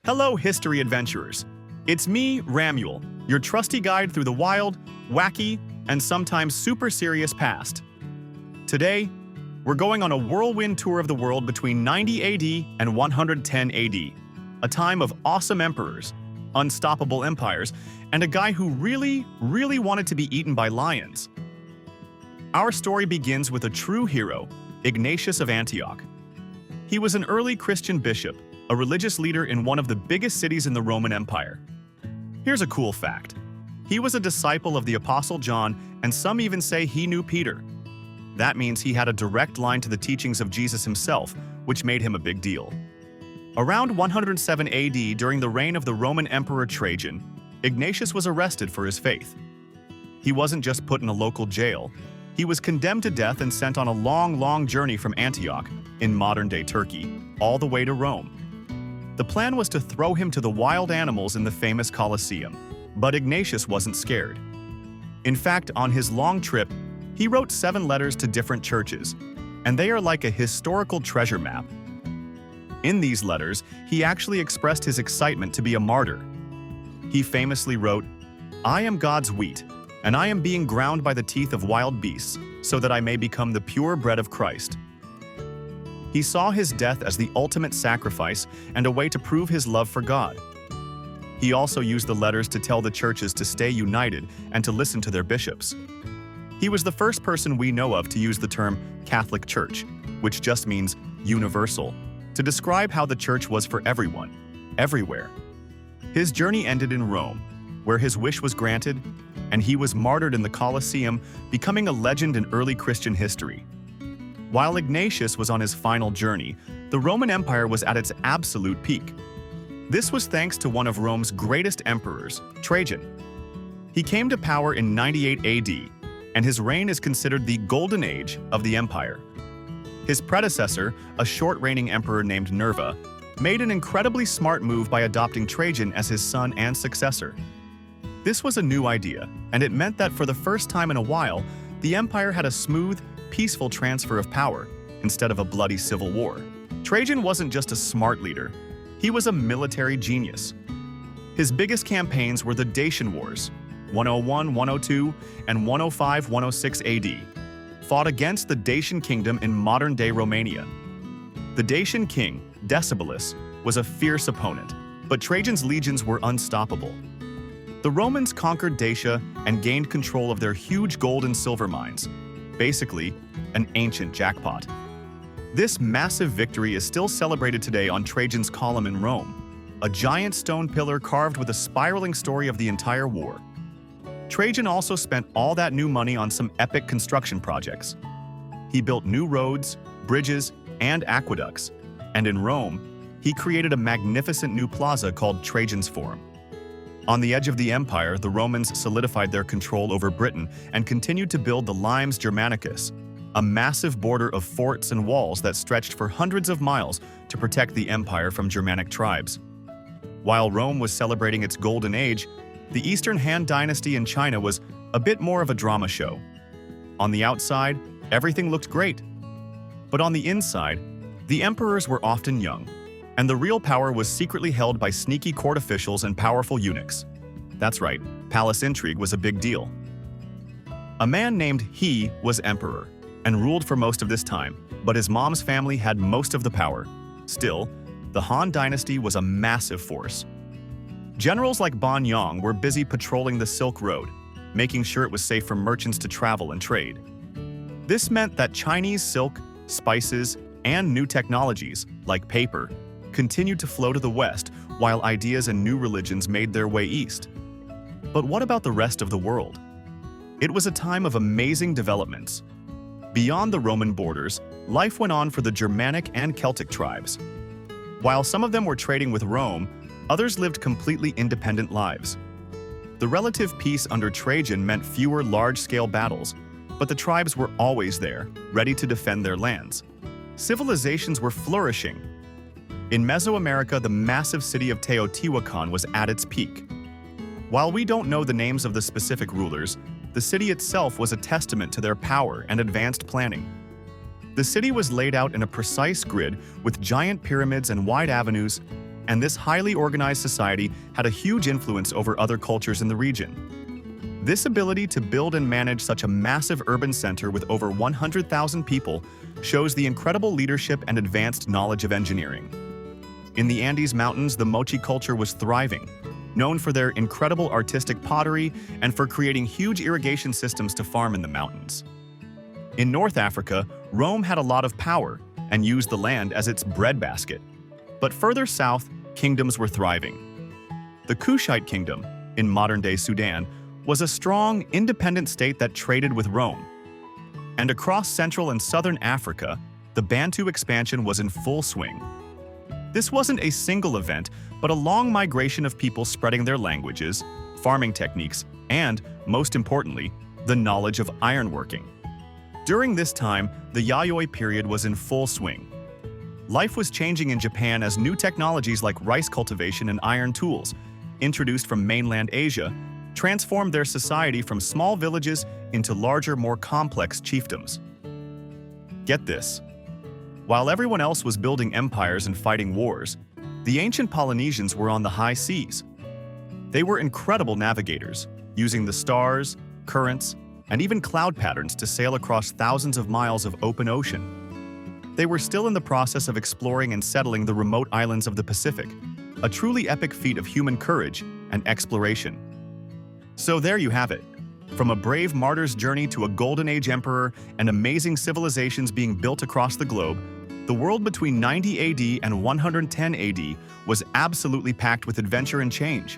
Hello, history adventurers. It's me, Ramuel, your trusty guide through the wild, wacky, and sometimes super serious past. Today, we're going on a whirlwind tour of the world between 90 AD and 110 AD, a time of awesome emperors, unstoppable empires, and a guy who really wanted to be eaten by lions. Our story begins with a true hero, Ignatius of Antioch. He was an early Christian bishop, a religious leader in one of the biggest cities in the Roman Empire. Here's a cool fact. He was a disciple of the Apostle John, and some even say he knew Peter. That means he had a direct line to the teachings of Jesus himself, which made him a big deal. Around 107 AD, during the reign of the Roman Emperor Trajan, Ignatius was arrested for his faith. He wasn't just put in a local jail. He was condemned to death and sent on a long journey from Antioch, in modern-day Turkey, all the way to Rome. The plan was to throw him to the wild animals in the famous Colosseum, but Ignatius wasn't scared. In fact, on his long trip, he wrote 7 letters to different churches, and they are like a historical treasure map. In these letters, he actually expressed his excitement to be a martyr. He famously wrote, "I am God's wheat, and I am being ground by the teeth of wild beasts, so that I may become the pure bread of Christ." He saw his death as the ultimate sacrifice and a way to prove his love for God. He also used the letters to tell the churches to stay united and to listen to their bishops. He was the first person we know of to use the term Catholic Church, which just means universal, to describe how the church was for everyone, everywhere. His journey ended in Rome, where his wish was granted, and he was martyred in the Colosseum, becoming a legend in early Christian history. While Ignatius was on his final journey, the Roman Empire was at its absolute peak. This was thanks to one of Rome's greatest emperors, Trajan. He came to power in 98 AD, and his reign is considered the golden age of the empire. His predecessor, a short-reigning emperor named Nerva, made an incredibly smart move by adopting Trajan as his son and successor. This was a new idea, and it meant that for the first time in a while, the empire had a smooth, peaceful transfer of power, instead of a bloody civil war. Trajan wasn't just a smart leader, he was a military genius. His biggest campaigns were the Dacian Wars, 101, 102, and 105, 106 AD, fought against the Dacian kingdom in modern-day Romania. The Dacian king, Decebalus, was a fierce opponent, but Trajan's legions were unstoppable. The Romans conquered Dacia and gained control of their huge gold and silver mines, basically an ancient jackpot. This massive victory is still celebrated today on Trajan's Column in Rome, a giant stone pillar carved with a spiraling story of the entire war. Trajan also spent all that new money on some epic construction projects. He built new roads, bridges, and aqueducts, and in Rome, he created a magnificent new plaza called Trajan's Forum. On the edge of the empire, the Romans solidified their control over Britain and continued to build the Limes Germanicus, a massive border of forts and walls that stretched for hundreds of miles to protect the empire from Germanic tribes. While Rome was celebrating its golden age, the Eastern Han Dynasty in China was a bit more of a drama show. On the outside, everything looked great. But on the inside, the emperors were often young, and the real power was secretly held by sneaky court officials and powerful eunuchs. That's right, palace intrigue was a big deal. A man named He was emperor, and ruled for most of this time, but his mom's family had most of the power. Still, the Han Dynasty was a massive force. Generals like Ban Yang were busy patrolling the Silk Road, making sure it was safe for merchants to travel and trade. This meant that Chinese silk, spices, and new technologies, like paper, continued to flow to the west, while ideas and new religions made their way east. But what about the rest of the world? It was a time of amazing developments. Beyond the Roman borders, life went on for the Germanic and Celtic tribes. While some of them were trading with Rome, others lived completely independent lives. The relative peace under Trajan meant fewer large-scale battles, but the tribes were always there, ready to defend their lands. Civilizations were flourishing. In Mesoamerica, the massive city of Teotihuacan was at its peak. While we don't know the names of the specific rulers, the city itself was a testament to their power and advanced planning. The city was laid out in a precise grid with giant pyramids and wide avenues, and this highly organized society had a huge influence over other cultures in the region. This ability to build and manage such a massive urban center with over 100,000 people shows the incredible leadership and advanced knowledge of engineering. In the Andes Mountains, the Mochi culture was thriving, known for their incredible artistic pottery and for creating huge irrigation systems to farm in the mountains. In North Africa, Rome had a lot of power and used the land as its breadbasket. But further south, kingdoms were thriving. The Kushite kingdom, in modern-day Sudan, was a strong, independent state that traded with Rome. And across Central and Southern Africa, the Bantu expansion was in full swing. This wasn't a single event, but a long migration of people spreading their languages, farming techniques, and, most importantly, the knowledge of ironworking. During this time, the Yayoi period was in full swing. Life was changing in Japan as new technologies like rice cultivation and iron tools, introduced from mainland Asia, transformed their society from small villages into larger, more complex chiefdoms. Get this. While everyone else was building empires and fighting wars, the ancient Polynesians were on the high seas. They were incredible navigators, using the stars, currents, and even cloud patterns to sail across thousands of miles of open ocean. They were still in the process of exploring and settling the remote islands of the Pacific, a truly epic feat of human courage and exploration. So there you have it. From a brave martyr's journey to a Golden Age emperor and amazing civilizations being built across the globe, the world between 90 AD and 110 AD was absolutely packed with adventure and change.